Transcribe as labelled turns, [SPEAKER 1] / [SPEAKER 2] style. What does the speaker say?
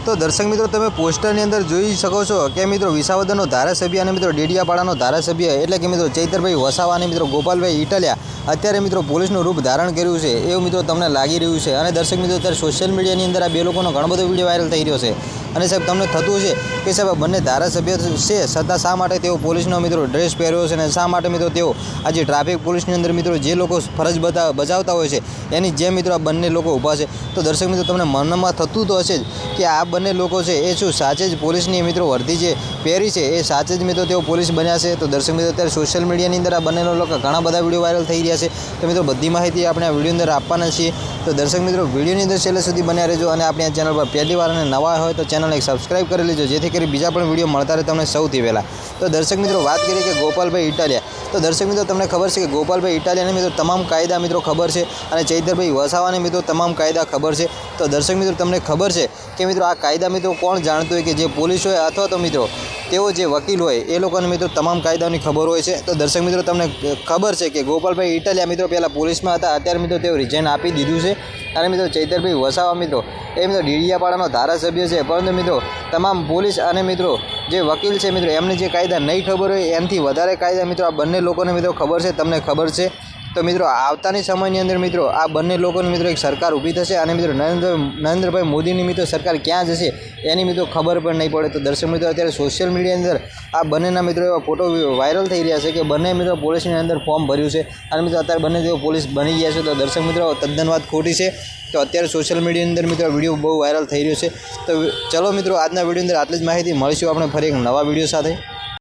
[SPEAKER 1] तो दर्शक मित्रों तमे पोस्टरनी अंदर जोई शको छो कि मित्रों विसावदरनो धारासभ्य अने मित्रों डेडियापाड़ानो धारासभ्य एटले कि मित्रों चैतरभाई वसावा अने मित्रों गोपालभाई इटालिया अत्यारे मित्रों पोलीसनुं रूप धारण कर्युं छे एवुं मित्रों तमने लागी रह्युं छे। अने दर्शक मित्रों अत्यारे सोशियल मीडियानी अंदर आ बे लोकोनो घणो बधो विडियो वायरल थई रह्यो छे। अने साहेब तमने थतुं हशे कि साहेब बंने धारासभ्य छे छतां शा माटे तेओ पोलीसनो मित्रों ड्रेस पहेर्यो छे अने शा माटे मित्रों तेओ आज ट्राफिक पोलीसनी अंदर मित्रों जे लोको फरज बजावता होय छे एनी जे मित्रों आ बंने लोको ऊभा छे। तो दर्शक मित्रों तमने मनमा थतुं तो हशे ज कि आ बंने लोको छे ए शुं साचे ज पोलीसनी मित्रों वर्दी जे पहेरी छे ए साचे ज मित्रों तेओ पोलीस बन्या छे। तो दर्शक मित्रों अत्यारे सोशियल मीडियानी अंदर आ बंनेनो लोको घणा बधा विडियो वायरल थई रह्या छे। तो मित्रों बधी माहिती आपणे आ विडियो अंदर आपवाना छीए। तो दर्शक मित्रों विडियोनी अंदर छेल्ले सुधी बन्या रहेजो अने आपणी आ चेनल पर पहली वार अने नवा होय तो चेनलने एक सब्सक्राइब करी लेजो जेथी करी बीजा पण विडियो मळता रहे तमने सौथी पहेला। तो दर्शक मित्रों बात करीए कि गोपालभाई इटालिया तो दर्शक मित्रों तमने खबर है कि गोपालभाई इटालियाने मित्रों तमाम कायदा मित्रों खबर है और चैतरभाई वसावाने मित्रों तमाम कायदा खबर है। तो दर्शक मित्रों तमने खबर है कि मित्रों आ कायदा मित्रों कोण जाणतुं होय कि जे पोलीस होय अथवा तो मित्रों तेओ जे वकील होय ए लोकोने मित्रों तमाम कायदानी खबर होय छे। तो दर्शक मित्रों तमने खबर है कि गोपालभाई इटालिया मित्रों पहला पोलीस में हता अत्यारे मित्रों तेओ रिजाइन आपी दीधुं छे। अने मित्रों चैतरभाई वसावा मित्रों ए मित्रों डेडियापाड़ानो धारासभ्य है परंतु मित्रों तमाम पोलीस अने मित्रों जे वकील है मित्रों एमने जे कायदा नहीं खबर होय एनाथी वधारे कायदा मित्रों आ बंने लोकोने मित्रों खबर है तमने खबर है। तो मित्रों आवतानी समयनी अंदर मित्रों आ बंने लोकोनी मित्रों एक सरकार ऊभी थशे अने मित्रों नरेन्द्रभाई मोदीनी मित्रों सरकार क्यां जशे एनी मित्रों खबर पण नहीं पड़े। तो दर्शक मित्रों अत्यारे सोशियल मीडिया अंदर आ बंनेना मित्रों एवा फोटो वायरल थई रह्या छे कि बंने मित्रों पोलीसनी अंदर फॉर्म भर्युं छे अने मित्रों अत्यारे बंने तेओ पोलीस बनी गया छे। तो दर्शक मित्रों तद्दन वात खोटी छे। तो अत्यारे सोशियल मीडिया अंदर मित्रों विडियो बहु वायरल थई रह्यो छे। तो चलो मित्रों आजना विडियो अंदर आटली ज माहिती। मळीशुं आपणे फरी एक नवा विडियो साथे।